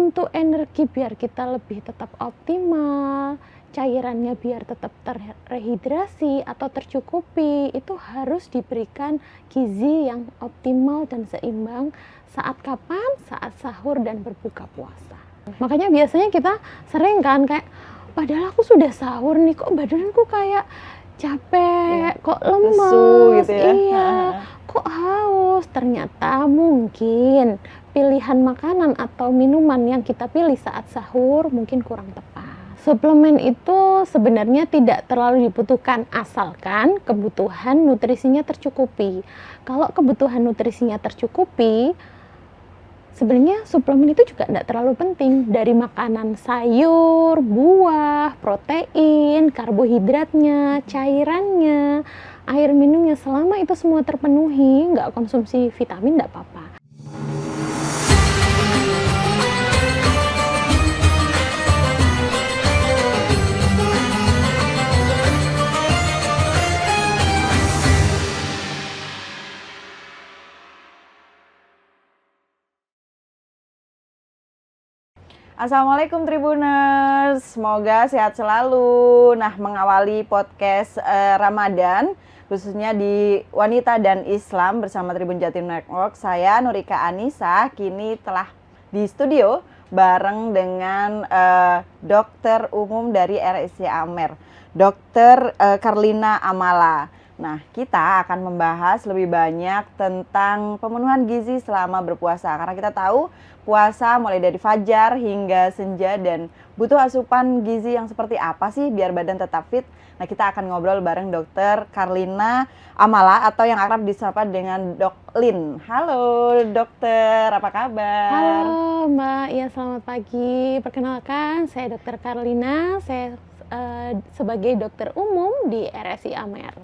Untuk energi biar kita lebih tetap optimal, cairannya biar tetap terrehidrasi atau tercukupi, itu harus diberikan gizi yang optimal dan seimbang saat kapan? Saat sahur dan berbuka puasa. Makanya biasanya kita sering kan kayak, padahal aku sudah sahur nih, kok badanku kayak capek, kok lemes, lesu gitu ya. iya, kok haus. Ternyata mungkin pilihan makanan atau minuman yang kita pilih saat sahur mungkin kurang tepat. Suplemen itu sebenarnya tidak terlalu dibutuhkan asalkan kebutuhan nutrisinya tercukupi. Kalau kebutuhan nutrisinya tercukupi, sebenarnya suplemen itu juga tidak terlalu penting. Dari makanan sayur, buah, protein, karbohidratnya, cairannya, air minumnya, selama itu semua terpenuhi, nggak konsumsi vitamin nggak apa-apa. Assalamualaikum Tribuners, semoga sehat selalu. Nah, mengawali podcast Ramadan, khususnya di Wanita dan Islam bersama Tribun Jatim Network, saya Nurika Anissa, kini telah di studio bareng dengan dokter umum dari RSI Amer, Dr. Karlina Amala. Nah, kita akan membahas lebih banyak tentang pemenuhan gizi selama berpuasa, karena kita tahu puasa mulai dari fajar hingga senja dan butuh asupan gizi yang seperti apa sih biar badan tetap fit. Nah, kita akan ngobrol bareng Dr. Karlina Amala atau yang akrab disapa dengan Dok Lin. Halo dokter, apa kabar? Halo Mbak, ya selamat pagi. Perkenalkan, saya Dr. Karlina, saya sebagai dokter umum di RSI Amer.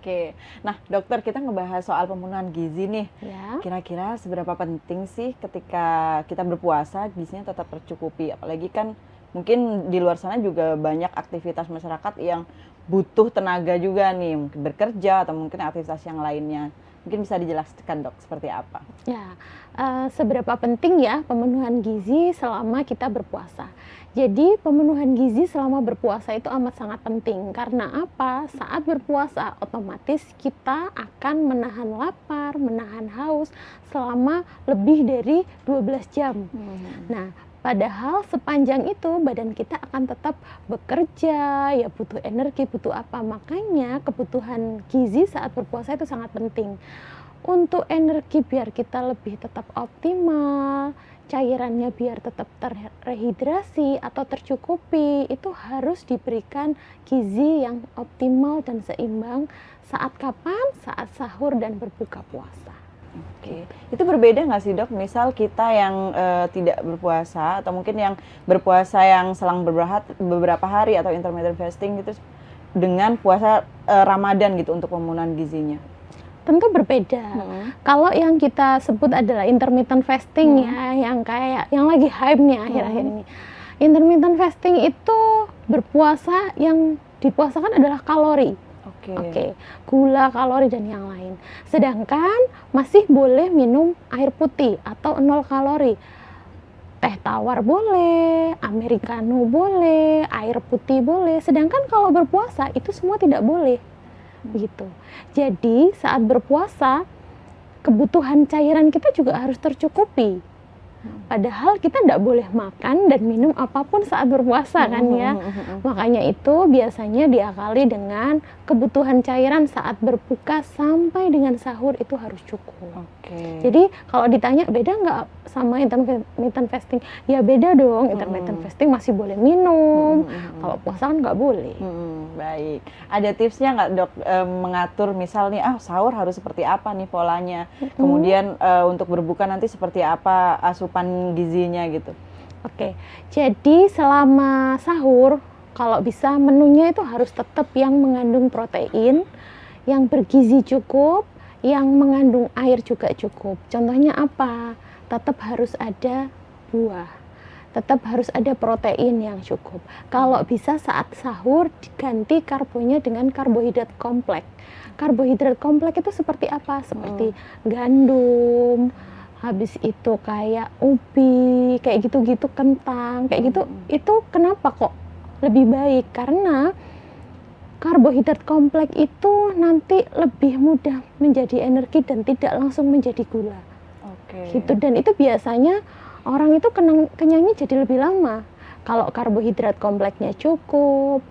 Oke, nah dokter, kita ngebahas soal pemenuhan gizi nih. Ya. Kira-kira seberapa penting sih ketika kita berpuasa gizinya tetap tercukupi? Apalagi kan mungkin di luar sana juga banyak aktivitas masyarakat yang butuh tenaga juga nih, mungkin bekerja atau mungkin aktivitas yang lainnya. Mungkin bisa dijelaskan dok, seperti apa? Ya, seberapa penting ya pemenuhan gizi selama kita berpuasa? Jadi pemenuhan gizi selama berpuasa itu amat sangat penting. Karena apa? Saat berpuasa otomatis kita akan menahan lapar, menahan haus selama lebih dari 12 jam. Nah, padahal sepanjang itu badan kita akan tetap bekerja, ya butuh energi, butuh apa. Makanya kebutuhan gizi saat berpuasa itu sangat penting. Untuk energi biar kita lebih tetap optimal, cairannya biar tetap terrehidrasi atau tercukupi, itu harus diberikan gizi yang optimal dan seimbang saat kapan? Saat sahur dan berbuka puasa. Oke, itu berbeda nggak sih dok? Misal kita yang tidak berpuasa atau mungkin yang berpuasa yang selang beberapa hari atau intermittent fasting gitu dengan puasa Ramadan gitu untuk pemenuhan gizinya? Tentu berbeda. Kalau yang kita sebut adalah intermittent fasting ya, yang kayak yang lagi hype-nya akhir-akhir ini. Intermittent fasting itu berpuasa, yang dipuasakan adalah kalori. Oke, gula, kalori dan yang lain. Sedangkan masih boleh minum air putih atau 0 kalori. Teh tawar boleh, americano boleh, air putih boleh. Sedangkan kalau berpuasa itu semua tidak boleh. Gitu. Jadi saat berpuasa kebutuhan cairan kita juga harus tercukupi. Padahal kita tidak boleh makan dan minum apapun saat berpuasa kan ya. Makanya itu biasanya diakali dengan kebutuhan cairan saat berbuka sampai dengan sahur itu harus cukup. Jadi kalau ditanya beda nggak sama intermittent fasting? Ya beda dong, intermittent fasting masih boleh minum, kalau puasa kan nggak boleh. Baik, ada tipsnya nggak dok mengatur misal nih sahur harus seperti apa nih polanya, kemudian untuk berbuka nanti seperti apa asupan gizinya gitu? Oke, jadi selama sahur kalau bisa menunya itu harus tetap yang mengandung protein, yang bergizi cukup, yang mengandung air juga cukup. Contohnya apa? Tetap harus ada buah, tetap harus ada protein yang cukup. Kalau bisa saat sahur diganti karbonya dengan karbohidrat kompleks. Karbohidrat kompleks itu seperti apa? Seperti gandum, habis itu kayak ubi, kayak gitu-gitu, kentang, kayak gitu, itu kenapa kok lebih baik? Karena karbohidrat kompleks itu nanti lebih mudah menjadi energi dan tidak langsung menjadi gula. Gitu. Dan itu biasanya orang itu kenyangnya jadi lebih lama. Kalau karbohidrat kompleksnya cukup,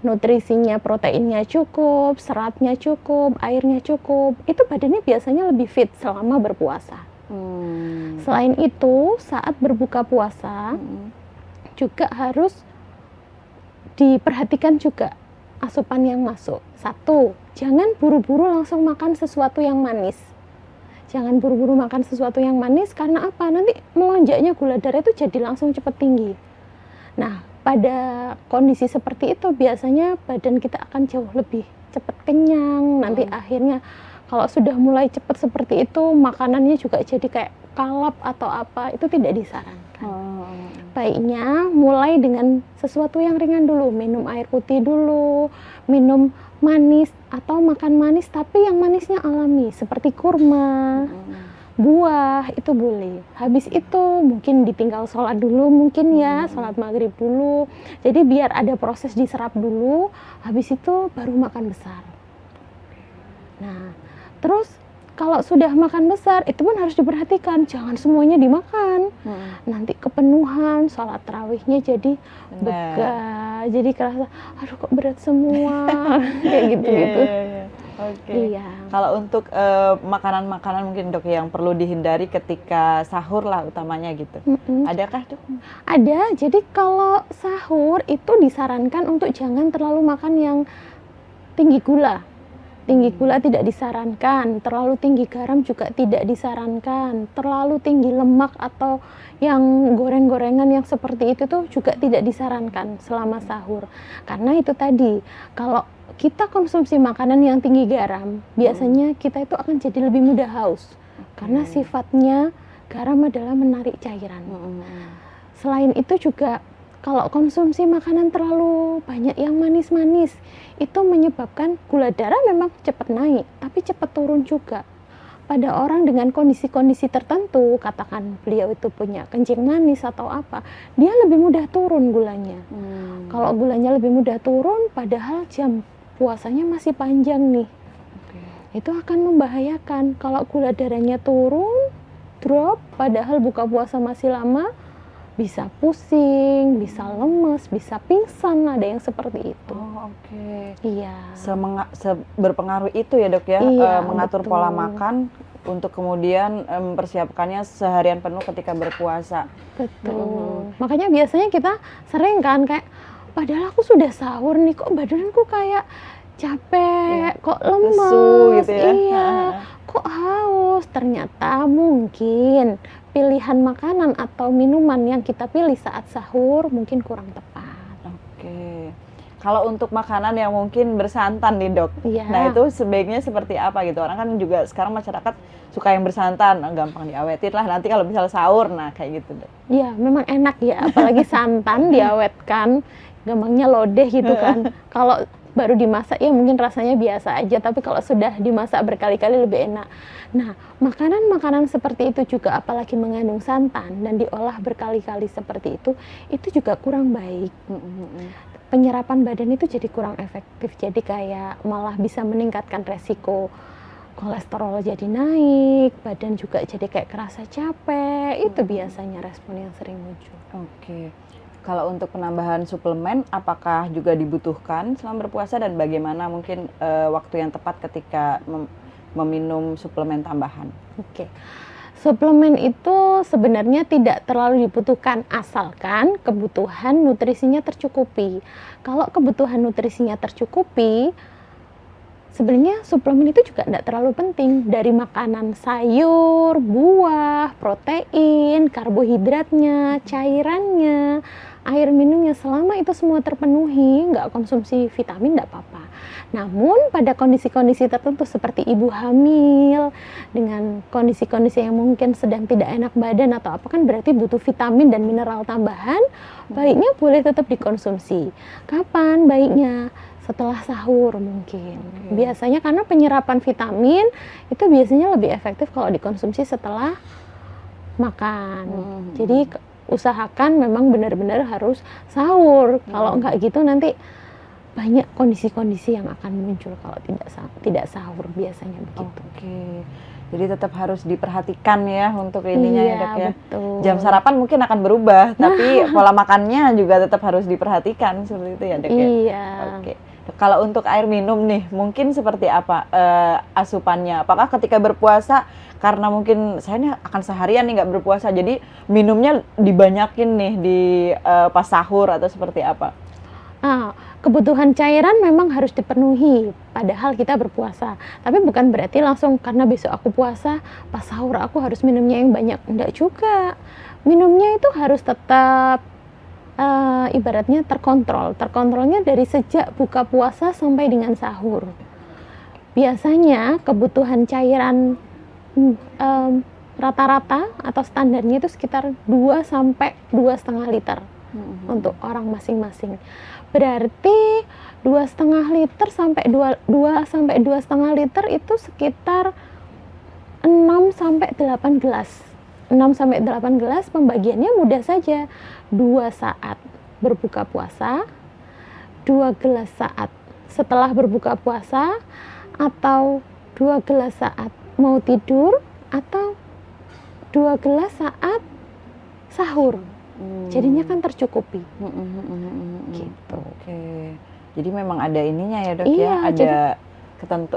nutrisinya, proteinnya cukup, seratnya cukup, airnya cukup, itu badannya biasanya lebih fit selama berpuasa. Selain itu, saat berbuka puasa juga harus diperhatikan juga asupan yang masuk. 1, jangan buru-buru langsung makan sesuatu yang manis. Jangan buru-buru makan sesuatu yang manis, karena apa? Nanti melonjaknya gula darah itu jadi langsung cepat tinggi. Nah, pada kondisi seperti itu biasanya badan kita akan jauh lebih cepat kenyang. Nanti akhirnya kalau sudah mulai cepat seperti itu, makanannya juga jadi kayak kalap atau apa, itu tidak disarankan. Baiknya mulai dengan sesuatu yang ringan dulu, minum air putih dulu, minum manis atau makan manis tapi yang manisnya alami seperti kurma, buah, itu boleh. Habis itu mungkin ditinggal sholat dulu, mungkin ya sholat maghrib dulu, jadi biar ada proses diserap dulu, habis itu baru makan besar. Nah, terus kalau sudah makan besar itu pun harus diperhatikan, jangan semuanya dimakan. Nanti kepenuhan, sholat tarawihnya jadi begah, jadi kerasa aduh kok berat semua. Kayak gitu-gitu. Iya. Kalau untuk makanan-makanan mungkin Dok yang perlu dihindari ketika sahur lah utamanya gitu. Adakah Dok? Ada. Jadi kalau sahur itu disarankan untuk jangan terlalu makan yang tinggi gula. Tinggi gula tidak disarankan, terlalu tinggi garam juga tidak disarankan, terlalu tinggi lemak atau yang goreng-gorengan yang seperti itu tuh juga tidak disarankan selama sahur. Karena itu tadi, kalau kita konsumsi makanan yang tinggi garam, biasanya kita itu akan jadi lebih mudah haus. Karena sifatnya garam adalah menarik cairan. Selain itu juga kalau konsumsi makanan terlalu banyak yang manis-manis, itu menyebabkan gula darah memang cepat naik, tapi cepat turun juga. Pada orang dengan kondisi-kondisi tertentu, katakan beliau itu punya kencing manis atau apa, dia lebih mudah turun gulanya. Kalau gulanya lebih mudah turun, padahal jam puasanya masih panjang nih, itu akan membahayakan. Kalau gula darahnya turun, drop, padahal buka puasa masih lama, bisa pusing, bisa lemes, bisa pingsan, ada yang seperti itu. Iya. Berpengaruh itu ya Dok ya, iya, mengatur betul. pola makan untuk kemudian mempersiapkannya seharian penuh ketika berpuasa. Betul. Makanya biasanya kita sering kan kayak, padahal aku sudah sahur nih, kok badanku kayak capek, kok lemes, lesu gitu ya. Iya, kok haus. Ternyata mungkin pilihan makanan atau minuman yang kita pilih saat sahur mungkin kurang tepat. Kalau untuk makanan yang mungkin bersantan nih Dok, nah itu sebaiknya seperti apa gitu? Orang kan juga sekarang masyarakat suka yang bersantan, gampang diawetin lah nanti kalau misal sahur, nah kayak gitu Dok. Iya, memang enak ya, apalagi santan diawetkan, gampangnya lodeh gitu kan. Kalau baru dimasak ya mungkin rasanya biasa aja, tapi kalau sudah dimasak berkali-kali lebih enak. Nah, makanan-makanan seperti itu juga apalagi mengandung santan dan diolah berkali-kali seperti itu juga kurang baik. Penyerapan badan itu jadi kurang efektif, jadi kayak malah bisa meningkatkan resiko kolesterol jadi naik, badan juga jadi kayak kerasa capek, itu biasanya respon yang sering muncul. Kalau untuk penambahan suplemen, apakah juga dibutuhkan selama berpuasa dan bagaimana mungkin waktu yang tepat ketika meminum suplemen tambahan? Suplemen itu sebenarnya tidak terlalu dibutuhkan asalkan kebutuhan nutrisinya tercukupi. Kalau kebutuhan nutrisinya tercukupi, sebenarnya suplemen itu juga tidak terlalu penting. Dari makanan sayur, buah, protein, karbohidratnya, cairannya, air minumnya, selama itu semua terpenuhi, nggak konsumsi vitamin nggak apa-apa. Namun pada kondisi-kondisi tertentu seperti ibu hamil dengan kondisi-kondisi yang mungkin sedang tidak enak badan atau apa, kan berarti butuh vitamin dan mineral tambahan, baiknya boleh tetap dikonsumsi. Kapan baiknya? Setelah sahur mungkin. Biasanya karena penyerapan vitamin itu biasanya lebih efektif kalau dikonsumsi setelah makan. Jadi usahakan memang benar-benar harus sahur. Kalau nggak gitu nanti banyak kondisi-kondisi yang akan muncul kalau tidak sahur biasanya begitu. Oke. Jadi tetap harus diperhatikan ya untuk ininya ya Dok ya. Betul. Jam sarapan mungkin akan berubah, tapi pola makannya juga tetap harus diperhatikan seperti itu ya Dok ya. Iya. Oke. Kalau untuk air minum nih, mungkin seperti apa asupannya? Apakah ketika berpuasa, karena mungkin saya ini akan seharian nih nggak berpuasa, jadi minumnya dibanyakin nih di pas sahur atau seperti apa? Kebutuhan cairan memang harus dipenuhi padahal kita berpuasa. Tapi bukan berarti langsung karena besok aku puasa, pas sahur aku harus minumnya yang banyak. Enggak juga. Minumnya itu harus tetap ibaratnya terkontrol. Terkontrolnya dari sejak buka puasa sampai dengan sahur. Biasanya kebutuhan cairan rata-rata atau standarnya itu sekitar 2 sampai 2,5 liter untuk orang masing-masing. Berarti 2,5 liter sampai 2 sampai 2,5 liter itu sekitar 6 sampai 8 gelas. 6 sampai 8 gelas pembagiannya mudah saja. 2 saat berbuka puasa, 2 gelas saat setelah berbuka puasa, atau 2 gelas saat mau tidur, atau 2 gelas saat sahur. Jadinya kan tercukupi. Gitu. Oke. Jadi memang ada ininya ya Dok Iya, ya, ada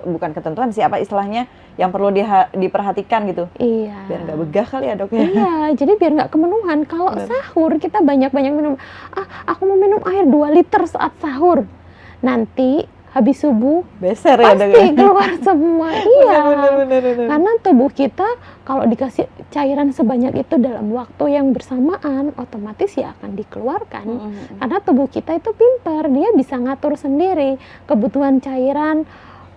bukan ketentuan sih, apa istilahnya yang perlu diperhatikan gitu. Iya. Biar nggak begah kali ya Dok ya. Iya, jadi biar nggak kemenuhan. Kalau sahur kita banyak-banyak minum. Aku mau minum air 2 liter saat sahur. Nanti habis subuh Beser ya Dok pasti ya. keluar semua. Iya. Bener. Karena tubuh kita kalau dikasih cairan sebanyak itu dalam waktu yang bersamaan, otomatis ya akan dikeluarkan. Karena tubuh kita itu pintar, dia bisa ngatur sendiri kebutuhan cairan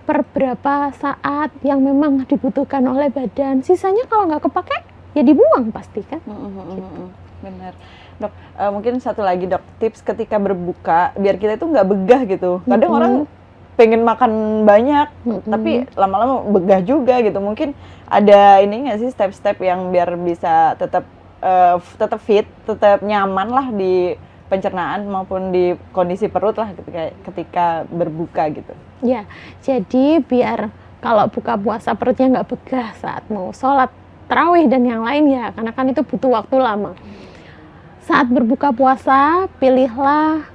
per berapa saat yang memang dibutuhkan oleh badan. Sisanya kalau nggak kepake, ya dibuang pasti kan. Gitu. Benar. Dok, mungkin satu lagi Dok, tips ketika berbuka biar kita itu nggak begah gitu. Kadang orang pengen makan banyak, tapi lama-lama begah juga gitu. Mungkin ada ini nggak sih step-step yang biar bisa tetap fit, tetap nyaman lah di pencernaan maupun di kondisi perut lah ketika berbuka gitu. Ya, jadi biar kalau buka puasa perutnya nggak begah saat mau sholat tarawih dan yang lain ya, karena kan itu butuh waktu lama. Saat berbuka puasa, pilihlah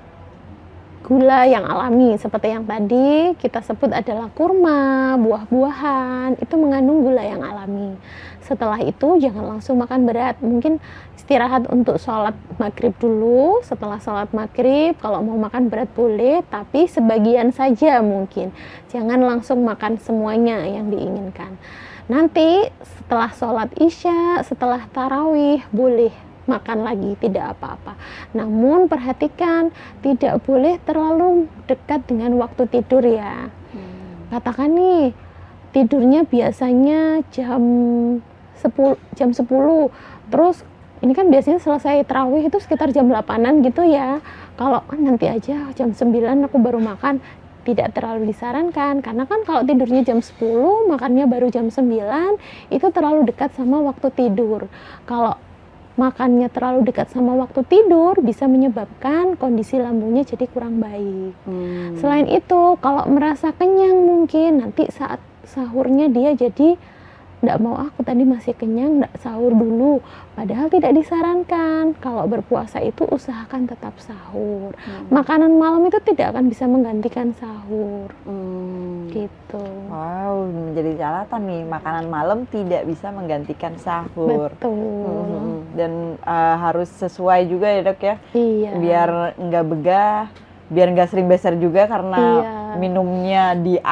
gula yang alami seperti yang tadi kita sebut adalah kurma, buah-buahan, itu mengandung gula yang alami. Setelah itu jangan langsung makan berat, mungkin istirahat untuk sholat maghrib dulu. Setelah sholat maghrib kalau mau makan berat boleh, tapi sebagian saja mungkin, jangan langsung makan semuanya yang diinginkan. Nanti setelah sholat isya, setelah tarawih boleh makan lagi, tidak apa-apa. Namun perhatikan tidak boleh terlalu dekat dengan waktu tidur ya. Katakan nih tidurnya biasanya jam 10, terus ini kan biasanya selesai tarawih itu sekitar jam 8-an gitu ya. Kalau nanti aja jam 9 aku baru makan, tidak terlalu disarankan, karena kan kalau tidurnya jam 10 makannya baru jam 9 itu terlalu dekat sama waktu tidur. Kalau makannya terlalu dekat sama waktu tidur bisa menyebabkan kondisi lambungnya jadi kurang baik. Selain itu, kalau merasa kenyang mungkin nanti saat sahurnya dia jadi nggak mau, aku tadi masih kenyang, nggak sahur dulu. Padahal tidak disarankan. Kalau berpuasa itu usahakan tetap sahur. Makanan malam itu tidak akan bisa menggantikan sahur. Gitu. Wow, menjadi catatan nih, makanan malam tidak bisa menggantikan sahur. Betul. Dan harus sesuai juga ya Dok ya. Iya. Biar nggak begah, biar nggak sering beser juga karena minumnya di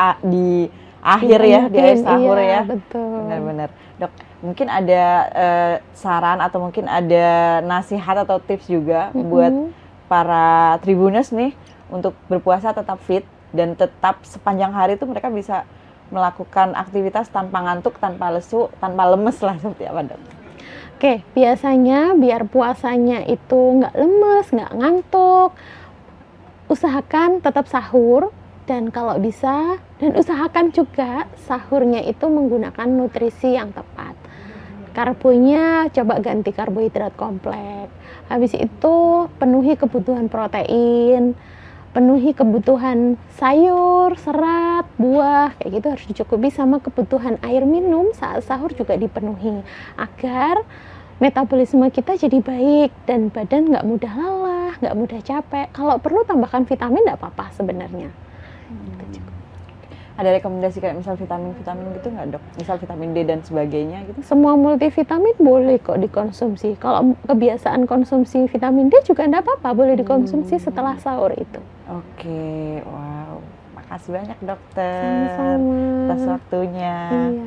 akhir ya, di akhir sahur iya, ya. Betul. Benar-benar. Dok, mungkin ada saran atau mungkin ada nasihat atau tips juga buat para Tribuners nih untuk berpuasa tetap fit dan tetap sepanjang hari itu mereka bisa melakukan aktivitas tanpa ngantuk, tanpa lesu, tanpa lemes lah, seperti apa Dok? Oke, biasanya biar puasanya itu nggak lemes, nggak ngantuk, usahakan tetap sahur. Dan kalau bisa, dan usahakan juga sahurnya itu menggunakan nutrisi yang tepat. Karbonya coba ganti karbohidrat kompleks. Habis itu penuhi kebutuhan protein, penuhi kebutuhan sayur, serat, buah, kayak gitu harus dicukupi, sama kebutuhan air minum saat sahur juga dipenuhi agar metabolisme kita jadi baik dan badan nggak mudah lelah, nggak mudah capek. Kalau perlu tambahkan vitamin nggak apa-apa sebenarnya. Itu cukup. Ada rekomendasi kayak misal vitamin-vitamin gitu nggak dok? Misal vitamin D dan sebagainya gitu? Semua multivitamin boleh kok dikonsumsi. Kalau kebiasaan konsumsi vitamin D juga nggak apa-apa, boleh dikonsumsi setelah sahur itu. Oke, wow. Makasih banyak dokter Sama-sama. atas waktunya. Iya.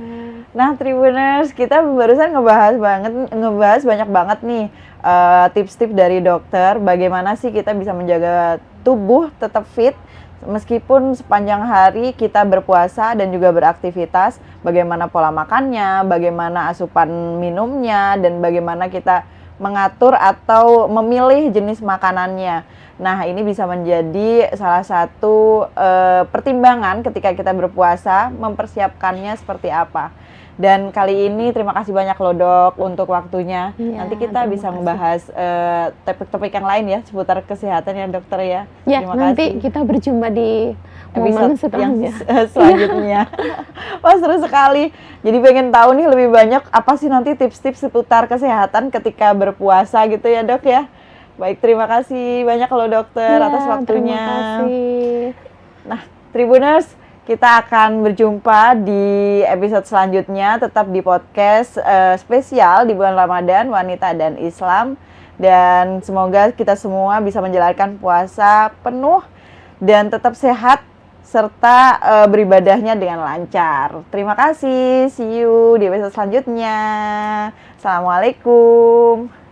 Nah, Tribuners, kita barusan ngebahas banyak banget nih tips-tips dari dokter. Bagaimana sih kita bisa menjaga tubuh tetap fit meskipun sepanjang hari kita berpuasa dan juga beraktivitas. Bagaimana pola makannya, bagaimana asupan minumnya, dan bagaimana kita mengatur atau memilih jenis makanannya. Nah, ini bisa menjadi salah satu pertimbangan ketika kita berpuasa, mempersiapkannya seperti apa. Dan kali ini terima kasih banyak loh dok untuk waktunya. Iya, Nanti kita terima bisa kasih. membahas topik-topik yang lain ya seputar kesehatan ya dokter ya. Ya, Terima nanti kasih. kita berjumpa di Episode momen yang setelahnya. selanjutnya. Wah, seru sekali. Jadi pengen tahu nih lebih banyak apa sih nanti tips-tips seputar kesehatan ketika berpuasa gitu ya dok ya. Baik, terima kasih banyak loh dokter Ya, atas waktunya. terima kasih. Nah, Tribuners, kita akan berjumpa di episode selanjutnya, tetap di podcast spesial di bulan Ramadan, Wanita dan Islam. Dan semoga kita semua bisa menjalankan puasa penuh dan tetap sehat, serta beribadahnya dengan lancar. Terima kasih, see you di episode selanjutnya. Assalamualaikum.